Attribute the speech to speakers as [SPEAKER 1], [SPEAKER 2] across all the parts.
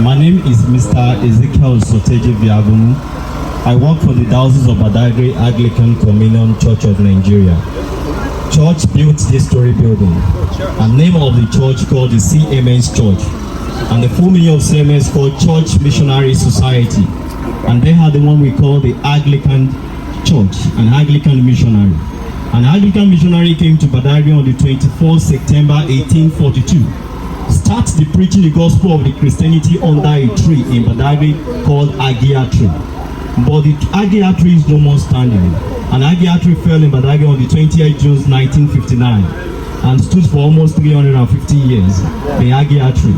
[SPEAKER 1] My name is Mr. Ezekiel Soteji Biabumu. I work for the Diocese of Badagry Anglican Communion Church of Nigeria. Church built this story building. The name of the church called the C.M.S Church. And the full meaning of C.M.S called Church Missionary Society. And they had the one we call the Anglican Church, an Anglican missionary. An Anglican missionary came to Badagry on the 24th September 1842. Starts the preaching the gospel of the Christianity under a tree in Badagry called Agia tree. But the Agia tree is no more standing. An Agia tree fell in Badagry on the 28th June 1959 and stood for almost 350 years, the Agia tree.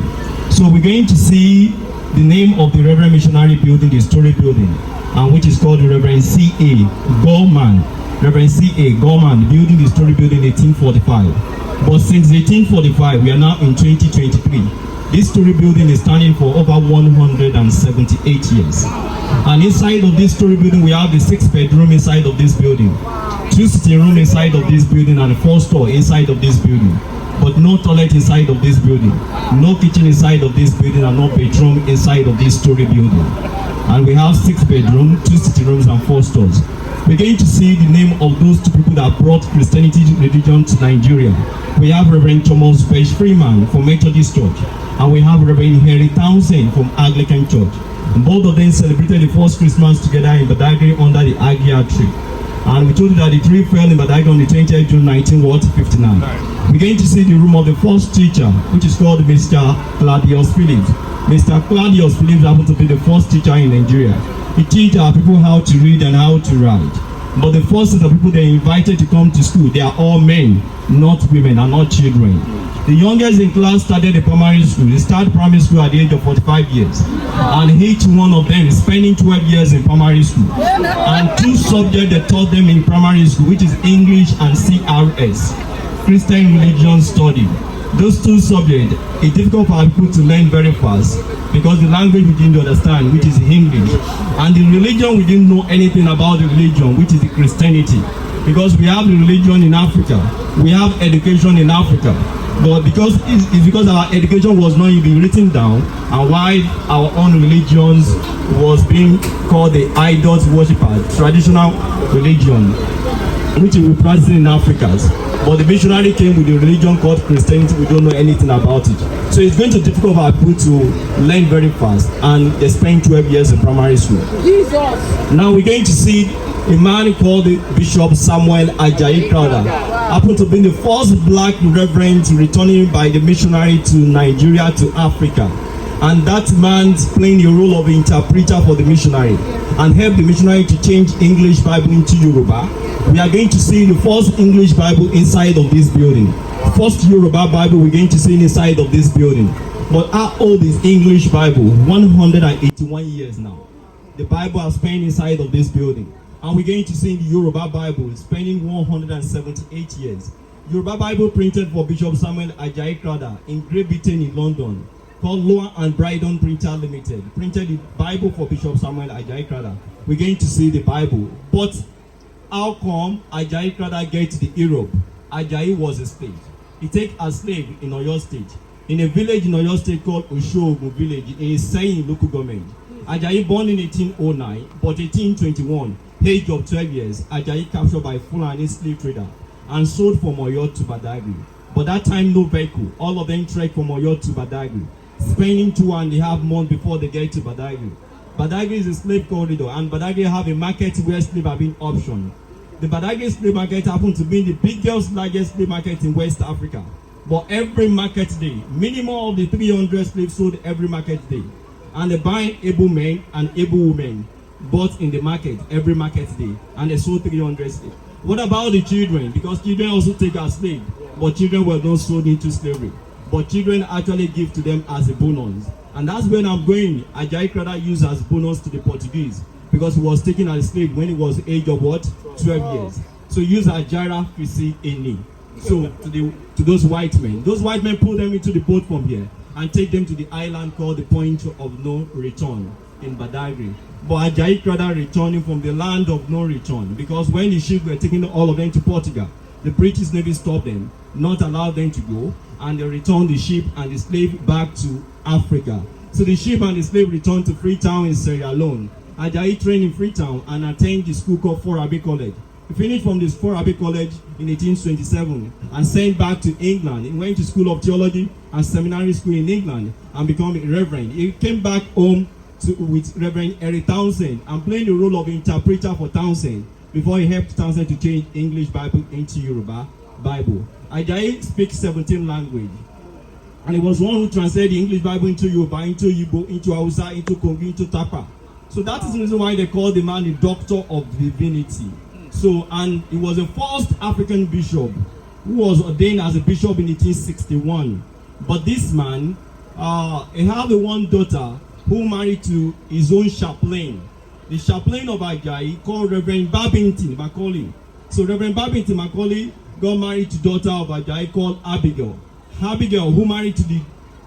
[SPEAKER 1] So we're going to see the name of the Reverend Missionary building, the story building, and which is called the Reverend C.A. Gorman. Reverend C.A. Gorman building the story building in 1845. But since 1845, we are now in 2023. This story building is standing for over 178 years. And inside of this story building, we have the 6 bedroom inside of this building, 2 sitting room inside of this building, and a 4-store inside of this building. But no toilet inside of this building, no kitchen inside of this building, and no bedroom inside of this story building. And we have 6 bedrooms, 2 sitting rooms, and 4 stores. We're going to see the name of those 2 people that brought Christianity religion to Nigeria. We have Reverend Thomas Freeman from Methodist Church, and we have Reverend Henry Townsend from Anglican Church. And both of them celebrated the first Christmas together in Badagry under the Agia tree. And we told you that the tree fell in Badagry on the 20th June 1959. We're going to see the room of the first teacher, which is called Mr. Claudius Phillips. Mr. Claudius Phillips happened to be the first teacher in Nigeria. He teaches our people how to read and how to write. But the first set of people they invited to come to school, they are all men, not women, and not children. The youngest in class started the primary school. They started primary school at the age of 45 years. And each one of them is spending 12 years in primary school. And 2 subjects they taught them in primary school, which is English and CRS, Christian Religion Study. Those 2 subjects, it's difficult for people to learn very fast because the language we didn't understand, which is English. And the religion, we didn't know anything about the religion, which is the Christianity. Because we have the religion in Africa, we have education in Africa. But because it's because our education was not even written down, and why our own religions was being called the idols worshippers, traditional religion, which we practice in Africa. But the missionary came with a religion called Christianity. We don't know anything about it. So it's going to be difficult for our people to learn very fast, and they spend 12 years in primary school. Jesus. Now we're going to see a man called Bishop Samuel Ajayi Crowther. Happened to be the first black reverend returning by the missionary to Nigeria, to Africa. And that man's playing the role of interpreter for the missionary and helped the missionary to change English Bible into Yoruba. We are going to see the first English Bible inside of this building. First Yoruba Bible we're going to see inside of this building. But how old is English Bible? 181 years now. The Bible has spent inside of this building. And we're going to see the Yoruba Bible spending 178 years. Yoruba Bible printed for Bishop Samuel Ajayi Crowther in Great Britain in London, called Lower and Brydon Printer Limited. Printed the Bible for Bishop Samuel Ajayi Crowther. We're going to see the Bible. But how come Ajayi Crowther get to Europe? Ajayi was a slave. He take a slave in Oyo State. In a village in Oyo State called Oshogun village, in Seyin local government. Ajayi born in 1809, but 1821, age of 12 years, Ajayi captured by Fulani slave trader and sold from Oyo to Badagry. But that time no vehicle. All of them trekked from Oyo to Badagry, spending 2.5 months before they get to Badagry. Badagry is a slave corridor, and Badagry have a market where slaves have been auctioned. The Badagry slave market happened to be the biggest, largest slave market in West Africa. But every market day, minimum of the 300 slaves sold every market day. And they buy able men and able women bought in the market every market day. And they sold 300 slaves. What about the children? Because children also take as slaves, but children were not sold into slavery. But children actually give to them as a bonus. And that's when I'm going. Ajayi Crowther used as bonus to the Portuguese because he was taken as a slave when he was age of what? 12 years. So he used Ajara Fisi Eni. So to those white men. Those white men pull them into the boat from here and take them to the island called the Point of No Return in Badagry. But Ajayi Crowther returning from the land of no return, because when the ships were taking all of them to Portugal, the British Navy stopped them, not allowed them to go, and they returned the ship and the slave back to Africa. So the ship and the slave returned to Freetown in Sierra Leone. Ajayi trained in Freetown and attended the school called Forabe College. He finished from this Forabe College in 1827 and sent back to England. He went to School of Theology and Seminary School in England and became a reverend. He came back home with Reverend Henry Townsend and played the role of interpreter for Townsend before he helped Townsend to change English Bible into Yoruba Bible. Ajayi speaks 17 languages, and he was one who translated the English Bible into Yoruba, into Igbo, into Hausa, into Kongi, into Tapa. So that is the reason why they call the man the Doctor of Divinity. So, and he was the first African bishop who was ordained as a bishop in 1861. But this man, he had one daughter who married to his own chaplain. The chaplain of Ajayi called Reverend Babington Macaulay. So Reverend Babington Macaulay got married to daughter of Ajayi called Abigail. Abigail, who married to the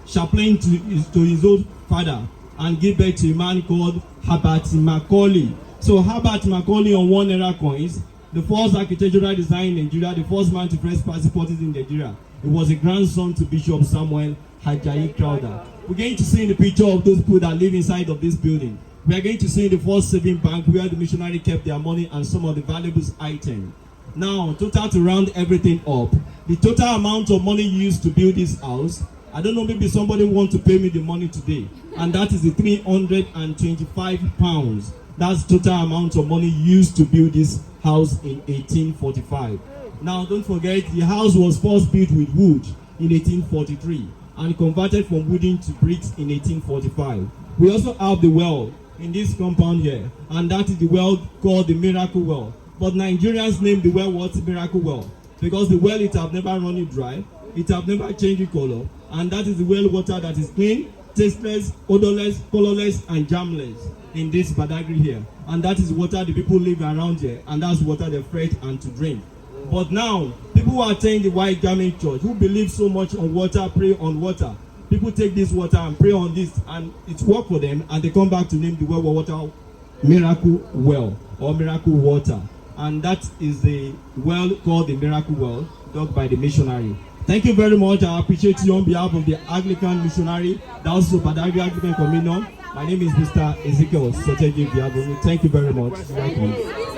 [SPEAKER 1] chaplain to his own father and gave birth to a man called Herbert Macaulay. So Herbert Macaulay on 1 naira coins, the first architectural design in Nigeria, the first man to press passports in Nigeria. He was a grandson to Bishop Samuel Ajayi Crowther. We're going to see the picture of those people that live inside of this building. We are going to see the first saving bank where the missionary kept their money and some of the valuable items. Now, total to round everything up, the total amount of money used to build this house, I don't know, maybe somebody want to pay me the money today, and that is the 325 pounds. That's total amount of money used to build this house in 1845. Now, don't forget, the house was first built with wood in 1843 and converted from wooden to bricks in 1845. We also have the well in this compound here, and that is the well called the Miracle Well. But Nigerians name the well what? Miracle Well, because the well, it have never run it dry, it have never changed the color, and that is the well water that is clean, tasteless, odorless, colorless, and germless in this Badagry here. And that is water the people live around here, and that's water they fetch and to drink. But now, people who attend the White Garment Church, who believe so much on water, pray on water, people take this water and pray on this, and it's work for them, and they come back to name the well water Miracle Well or Miracle Water. And that is the well called the Miracle Well, dug by the missionary. Thank you very much. I appreciate you on behalf of the Anglican missionary, the also Badagry Anglican Communion. My name is Mr. Ezekiel Soteji Viabuni. Thank you very much. Welcome.